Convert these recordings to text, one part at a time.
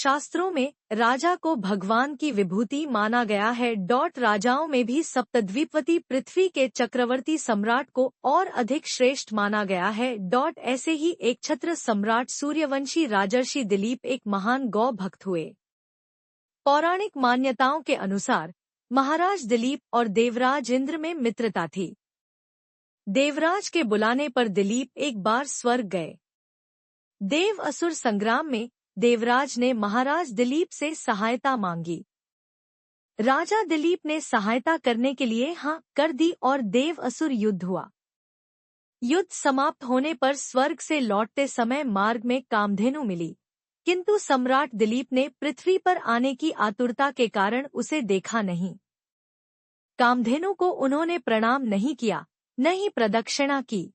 शास्त्रों में राजा को भगवान की विभूति माना गया है। राजाओं में भी सप्तद्वीपवती पृथ्वी के चक्रवर्ती सम्राट को और अधिक श्रेष्ठ माना गया है। ऐसे ही एक छत्र सम्राट सूर्यवंशी राजर्षि दिलीप एक महान गौ भक्त हुए। पौराणिक मान्यताओं के अनुसार महाराज दिलीप और देवराज इंद्र में मित्रता थी। देवराज के बुलाने पर दिलीप एक बार स्वर्ग गए। देव असुर संग्राम में देवराज ने महाराज दिलीप से सहायता मांगी। राजा दिलीप ने सहायता करने के लिए हाँ कर दी और देव असुर युद्ध हुआ। युद्ध समाप्त होने पर स्वर्ग से लौटते समय मार्ग में कामधेनु मिली, किंतु सम्राट दिलीप ने पृथ्वी पर आने की आतुरता के कारण उसे देखा नहीं। कामधेनु को उन्होंने प्रणाम नहीं किया, न ही प्रदक्षिणा की।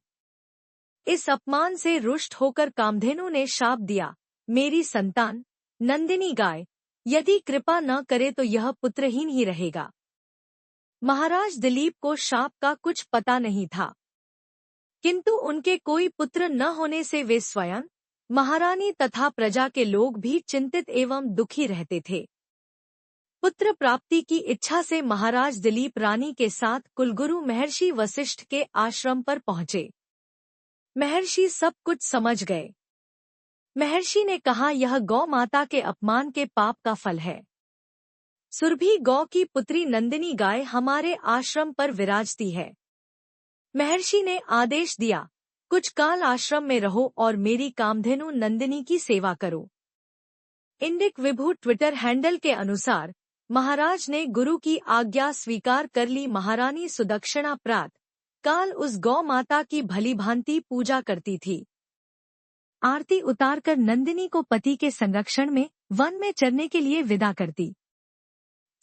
इस अपमान से रुष्ट होकर कामधेनु ने शाप दिया, मेरी संतान नंदिनी गाय यदि कृपा न करे तो यह पुत्रहीन ही रहेगा। महाराज दिलीप को शाप का कुछ पता नहीं था, किंतु उनके कोई पुत्र न होने से वे स्वयं, महारानी तथा प्रजा के लोग भी चिंतित एवं दुखी रहते थे। पुत्र प्राप्ति की इच्छा से महाराज दिलीप रानी के साथ कुलगुरु महर्षि वशिष्ठ के आश्रम पर पहुंचे। महर्षि सब कुछ समझ गए। महर्षि ने कहा, यह गौ माता के अपमान के पाप का फल है। सुरभि गौ की पुत्री नंदिनी गाय हमारे आश्रम पर विराजती है। महर्षि ने आदेश दिया, कुछ काल आश्रम में रहो और मेरी कामधेनु नंदिनी की सेवा करो। इंडिक विभू ट्विटर हैंडल के अनुसार महाराज ने गुरु की आज्ञा स्वीकार कर ली। महारानी सुदक्षिणा प्रात काल उस गौ माता की भलीभांति पूजा करती थी। आरती उतारकर नंदिनी को पति के संरक्षण में वन में चरने के लिए विदा करती।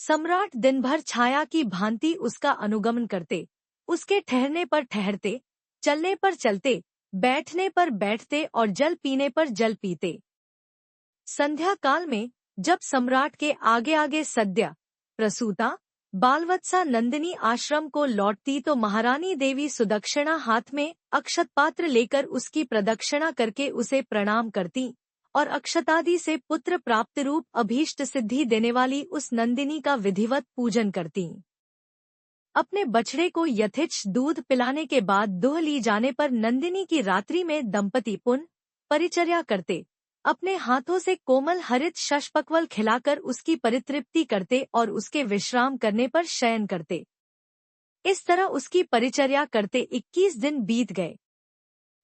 सम्राट दिन भर छाया की भांति उसका अनुगमन करते, उसके ठहरने पर ठहरते, चलने पर चलते, बैठने पर बैठते और जल पीने पर जल पीते। संध्या काल में जब सम्राट के आगे आगे सद्य प्रसूता बालवत्सा नंदिनी आश्रम को लौटती तो महारानी देवी सुदक्षिणा हाथ में अक्षत पात्र लेकर उसकी प्रदक्षिणा करके उसे प्रणाम करती और अक्षतादि से पुत्र प्राप्त रूप अभीष्ट सिद्धि देने वाली उस नंदिनी का विधिवत पूजन करती। अपने बछड़े को यथेच्छ दूध पिलाने के बाद दुह ली जाने पर नंदिनी की रात्रि में दंपति पुन परिचर्या करते, अपने हाथों से कोमल हरित शशपकवल खिलाकर उसकी परितृप्ति करते और उसके विश्राम करने पर शयन करते। इस तरह उसकी परिचर्या करते 21 दिन बीत गए।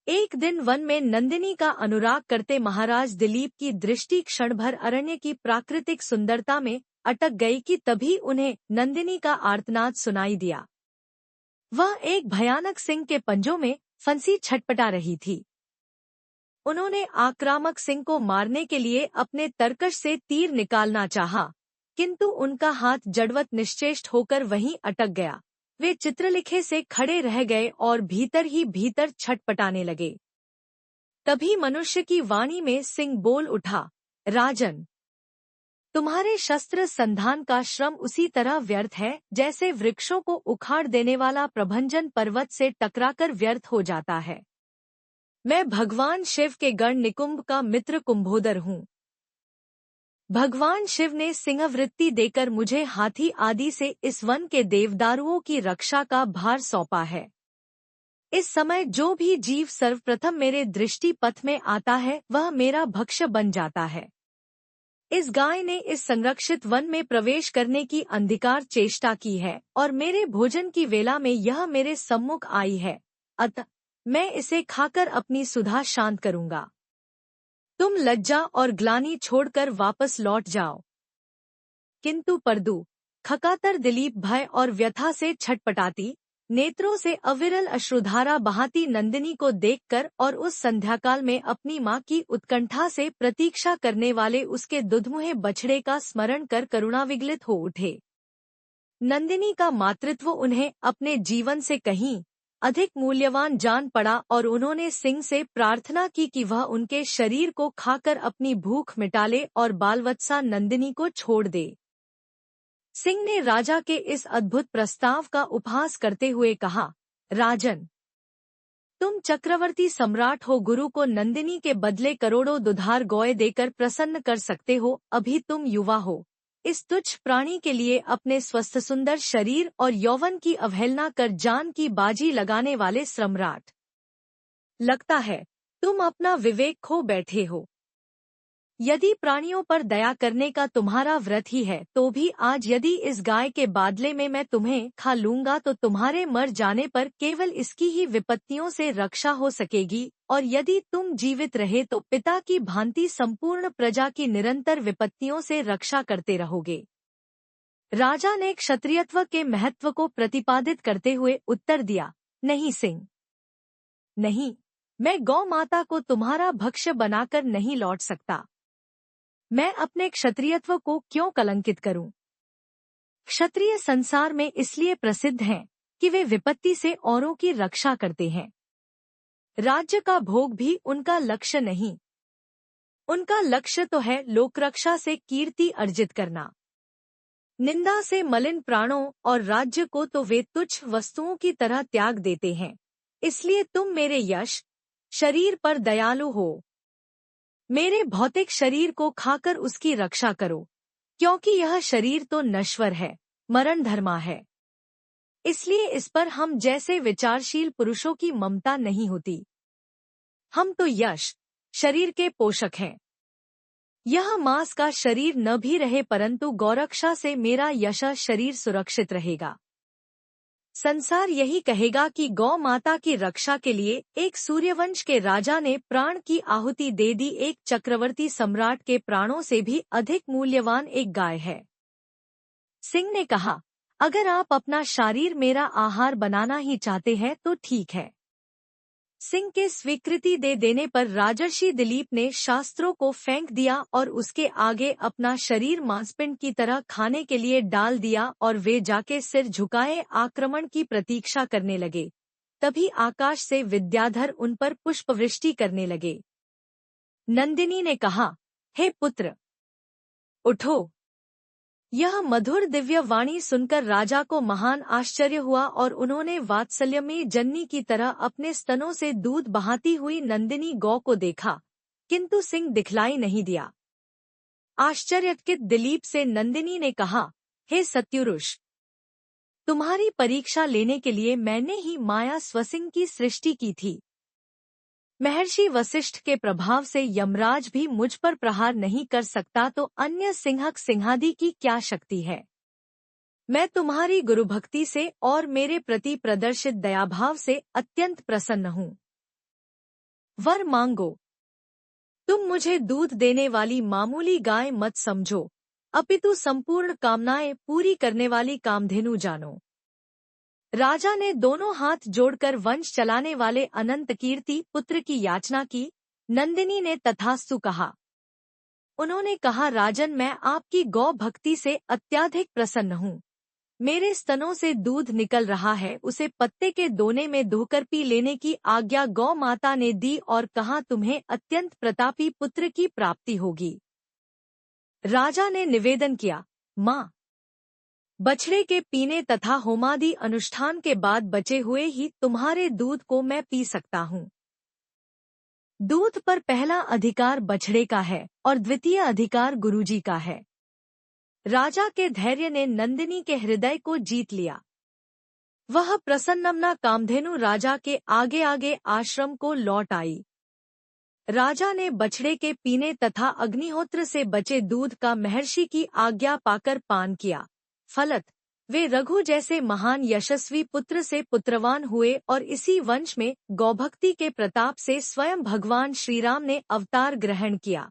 एक दिन वन में नंदिनी का अनुराग करते महाराज दिलीप की दृष्टि क्षण भर अरण्य की प्राकृतिक सुंदरता में अटक गई कि तभी उन्हें नंदिनी का आर्तनाद सुनाई दिया। वह एक भयानक सिंह के पंजों में फंसी छटपटा रही थी। उन्होंने आक्रामक सिंह को मारने के लिए अपने तरकश से तीर निकालना चाहा, किंतु उनका हाथ जड़वत निश्चेष्ट होकर वहीं अटक गया। वे चित्रलिखे से खड़े रह गए और भीतर ही भीतर छटपटाने लगे। तभी मनुष्य की वाणी में सिंह बोल उठा, राजन, तुम्हारे शस्त्र संधान का श्रम उसी तरह व्यर्थ है जैसे वृक्षों को उखाड़ देने वाला प्रभंजन पर्वत से टकराकर व्यर्थ हो जाता है। मैं भगवान शिव के गण निकुंभ का मित्र कुंभोदर हूँ। भगवान शिव ने सिंहवृत्ति देकर मुझे हाथी आदि से इस वन के देवदारुओं की रक्षा का भार सौंपा है। इस समय जो भी जीव सर्वप्रथम मेरे दृष्टि पथ में आता है वह मेरा भक्ष्य बन जाता है। इस गाय ने इस संरक्षित वन में प्रवेश करने की अंधिकार चेष्टा की है और मेरे भोजन की वेला में यह मेरे सम्मुख आई है, अतः मैं इसे खाकर अपनी सुधा शांत करूंगा। तुम लज्जा और ग्लानि छोड़कर वापस लौट जाओ। किंतु परदू खकातर दिलीप भय और व्यथा से छटपटाती, नेत्रों से अविरल अश्रुधारा बहाती नंदिनी को देखकर और उस संध्याकाल में अपनी माँ की उत्कंठा से प्रतीक्षा करने वाले उसके दुधमुहे बछड़े का स्मरण कर करुणाविगलित हो उठे। नंदिनी का मातृत्व उन्हें अपने जीवन से कहीं अधिक मूल्यवान जान पड़ा और उन्होंने सिंह से प्रार्थना की कि वह उनके शरीर को खाकर अपनी भूख मिटा ले और बालवत्सा नंदिनी को छोड़ दे। सिंह ने राजा के इस अद्भुत प्रस्ताव का उपहास करते हुए कहा, राजन, तुम चक्रवर्ती सम्राट हो, गुरु को नंदिनी के बदले करोड़ों दुधार गौएं देकर प्रसन्न कर सकते हो। अभी तुम युवा हो, इस तुच्छ प्राणी के लिए अपने स्वस्थ सुंदर शरीर और यौवन की अवहेलना कर जान की बाजी लगाने वाले सम्राट, लगता है तुम अपना विवेक खो बैठे हो। यदि प्राणियों पर दया करने का तुम्हारा व्रत ही है, तो भी आज यदि इस गाय के बादले में मैं तुम्हें खा लूंगा तो तुम्हारे मर जाने पर केवल इसकी ही विपत्तियों से रक्षा हो सकेगी, और यदि तुम जीवित रहे तो पिता की भांति संपूर्ण प्रजा की निरंतर विपत्तियों से रक्षा करते रहोगे। राजा ने क्षत्रियत्व के महत्व को प्रतिपादित करते हुए उत्तर दिया, नहीं सिंह, नहीं, मैं गौ माता को तुम्हारा भक्ष्य बनाकर नहीं लौट सकता। मैं अपने क्षत्रियत्व को क्यों कलंकित करूं? क्षत्रिय संसार में इसलिए प्रसिद्ध हैं कि वे विपत्ति से औरों की रक्षा करते हैं। राज्य का भोग भी उनका लक्ष्य नहीं, उनका लक्ष्य तो है लोकरक्षा से कीर्ति अर्जित करना। निंदा से मलिन प्राणों और राज्य को तो वे तुच्छ वस्तुओं की तरह त्याग देते हैं। इसलिए तुम मेरे यश शरीर पर दयालु हो, मेरे भौतिक शरीर को खाकर उसकी रक्षा करो, क्योंकि यह शरीर तो नश्वर है, मरण धर्मा है। इसलिए इस पर हम जैसे विचारशील पुरुषों की ममता नहीं होती। हम तो यश शरीर के पोषक हैं। यह मांस का शरीर न भी रहे परंतु गौरक्षा से मेरा यश शरीर सुरक्षित रहेगा। संसार यही कहेगा कि गौ माता की रक्षा के लिए एक सूर्यवंश के राजा ने प्राण की आहुति दे दी। एक चक्रवर्ती सम्राट के प्राणों से भी अधिक मूल्यवान एक गाय है। सिंह ने कहा, अगर आप अपना शरीर मेरा आहार बनाना ही चाहते हैं तो ठीक है। सिंह के स्वीकृति दे देने पर राजर्षि दिलीप ने शास्त्रों को फेंक दिया और उसके आगे अपना शरीर मांसपिंड की तरह खाने के लिए डाल दिया और वे जाके सिर झुकाए आक्रमण की प्रतीक्षा करने लगे। तभी आकाश से विद्याधर उन पर पुष्पवृष्टि करने लगे। नंदिनी ने कहा, हे पुत्र, उठो। यह मधुर दिव्य वाणी सुनकर राजा को महान आश्चर्य हुआ और उन्होंने वात्सल्य में जननी की तरह अपने स्तनों से दूध बहाती हुई नंदिनी गौ को देखा, किंतु सिंह दिखलाई नहीं दिया। आश्चर्यचकित दिलीप से नंदिनी ने कहा, हे सत्युरुष, तुम्हारी परीक्षा लेने के लिए मैंने ही माया स्वसिंह की सृष्टि की थी। महर्षि वशिष्ठ के प्रभाव से यमराज भी मुझ पर प्रहार नहीं कर सकता तो अन्य सिंहक सिंहादि की क्या शक्ति है। मैं तुम्हारी गुरुभक्ति से और मेरे प्रति प्रदर्शित दयाभाव से अत्यंत प्रसन्न हूँ। वर मांगो। तुम मुझे दूध देने वाली मामूली गाय मत समझो, अपितु संपूर्ण कामनाएं पूरी करने वाली कामधेनु जानो। राजा ने दोनों हाथ जोड़कर वंश चलाने वाले अनंत कीर्ति पुत्र की याचना की। नंदिनी ने तथास्तु कहा। उन्होंने कहा, राजन, मैं आपकी गौ भक्ति से अत्यधिक प्रसन्न हूँ। मेरे स्तनों से दूध निकल रहा है, उसे पत्ते के दोने में धोकर पी लेने की आज्ञा गौ माता ने दी और कहा, तुम्हें अत्यंत प्रतापी पुत्र की प्राप्ति होगी। राजा ने निवेदन किया, माँ, बछड़े के पीने तथा होमादि अनुष्ठान के बाद बचे हुए ही तुम्हारे दूध को मैं पी सकता हूँ। दूध पर पहला अधिकार बछड़े का है और द्वितीय अधिकार गुरुजी का है। राजा के धैर्य ने नंदिनी के हृदय को जीत लिया। वह प्रसन्नमना कामधेनु राजा के आगे आगे आश्रम को लौट आई। राजा ने बछड़े के पीने तथा अग्निहोत्र से बचे दूध का महर्षि की आज्ञा पाकर पान किया। फलत वे रघु जैसे महान यशस्वी पुत्र से पुत्रवान हुए और इसी वंश में गौभक्ति के प्रताप से स्वयं भगवान श्रीराम ने अवतार ग्रहण किया।